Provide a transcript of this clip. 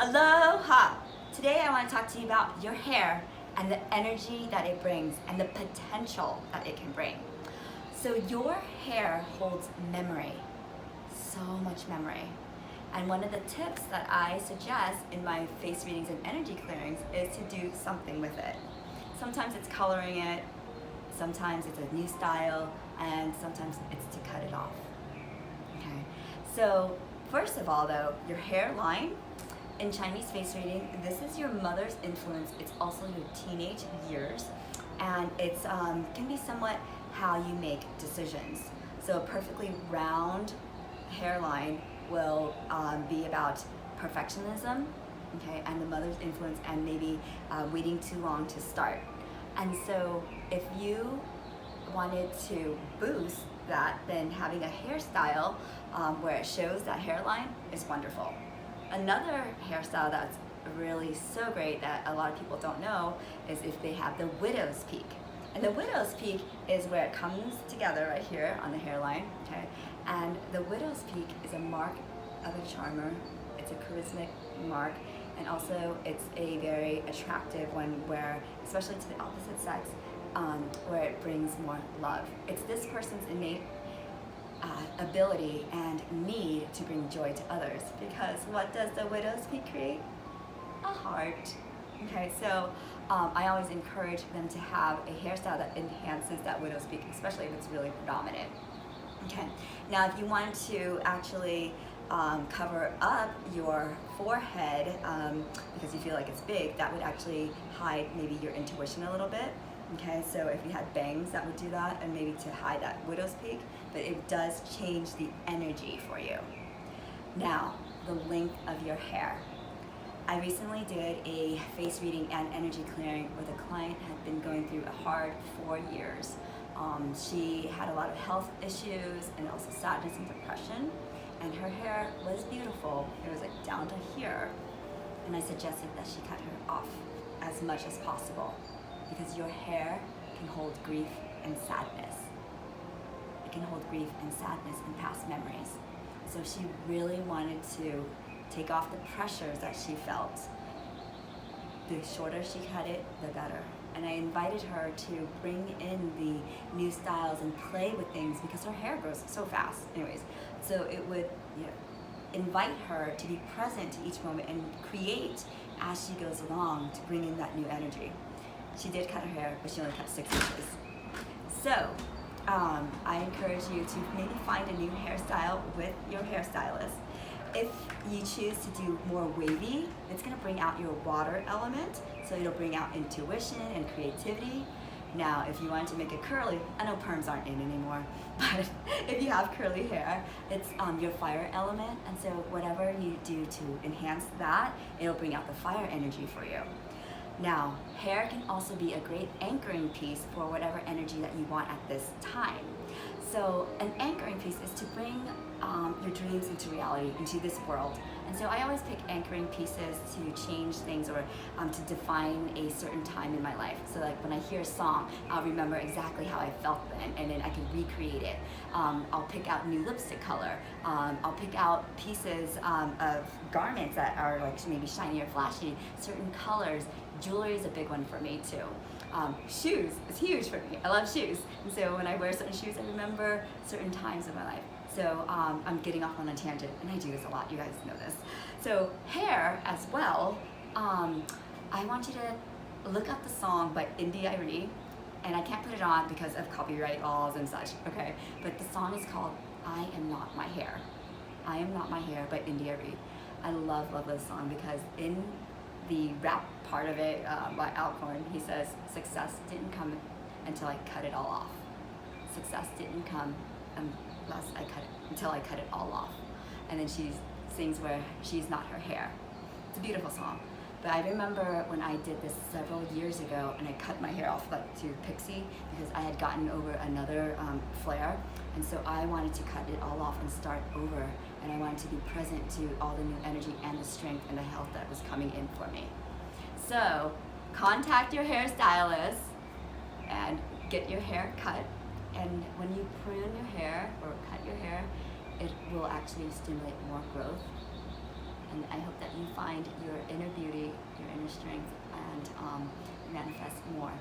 Aloha! Today I want to talk to you about your hair and the energy that it brings and the potential that it can bring. So your hair holds memory, so much memory. And one of the tips that I suggest in my face readings and energy clearings is to do something with it. Sometimes it's coloring it, sometimes it's a new style, and sometimes it's to cut it off. Okay. So first of all though, your hairline, in Chinese face reading, this is your mother's influence. It's also your teenage years, and it's can be somewhat how you make decisions. So a perfectly round hairline will be about perfectionism, okay, and the mother's influence, and maybe waiting too long to start. And so if you wanted to boost that, then having a hairstyle where it shows that hairline is wonderful. Another hairstyle that's really so great that a lot of people don't know is if they have the widow's peak. And the widow's peak is where it comes together right here on the hairline, okay? And the widow's peak is a mark of a charmer. It's a charismatic mark, and also it's a very attractive one where, especially to the opposite sex, where it brings more love. It's this person's innate ability and need to bring joy to others, because what does the widow's peak create? A heart. Okay, so I always encourage them to have a hairstyle that enhances that widow's peak, especially if it's really predominant. Okay, now if you want to actually cover up your forehead because you feel like it's big, that would actually hide maybe your intuition a little bit. Okay, so if you had bangs, that would do that, and maybe to hide that widow's peak, but it does change the energy for you. Now, the length of your hair. I recently did a face reading and energy clearing where the client had been going through a hard 4 years. She had a lot of health issues and also sadness and depression, and her hair was beautiful. It was like down to here, and I suggested that she cut her off as much as possible, because your hair can hold grief and sadness. It can hold grief and sadness and past memories. So she really wanted to take off the pressures that she felt. The shorter she cut it, the better. And I invited her to bring in the new styles and play with things, because her hair grows so fast anyways. So it would, invite her to be present to each moment and create as she goes along to bring in that new energy. She did cut her hair, but she only cut 6 inches. So I encourage you to maybe find a new hairstyle with your hairstylist. If you choose to do more wavy, it's gonna bring out your water element, so it'll bring out intuition and creativity. Now, if you want to make it curly, I know perms aren't in anymore, but if you have curly hair, it's your fire element, and so whatever you do to enhance that, it'll bring out the fire energy for you. Now, hair can also be a great anchoring piece for whatever energy that you want at this time. So an anchoring piece is to bring your dreams into reality, into this world. And so I always pick anchoring pieces to change things or to define a certain time in my life. So like when I hear a song, I'll remember exactly how I felt then, and then I can recreate it. I'll pick out new lipstick color. I'll pick out pieces of garments that are like maybe shiny or flashy, certain colors. Jewelry is a big one for me too. Shoes is huge for me. I love shoes. And so when I wear certain shoes, I remember certain times of my life. So I'm getting off on a tangent, and I do this a lot, you guys know this. So hair as well, I want you to look up the song by Thuy, and I can't put it on because of copyright laws and such, okay? But the song is called I Am Not My Hair. I Am Not My Hair by Thuy. I love this song because in the rap part of it by Alcorn, he says, success didn't come until I cut it all off. Success didn't come until I cut it all off. And then she sings where she's not her hair. It's a beautiful song. But I remember when I did this several years ago, and I cut my hair off like to pixie because I had gotten over another flare, and so I wanted to cut it all off and start over, and I wanted to be present to all the new energy and the strength and the health that was coming in for me. So contact your hairstylist and get your hair cut, and when you prune your hair or cut your hair, it will actually stimulate more growth And I hope that you find your inner beauty, your inner strength, and manifest more.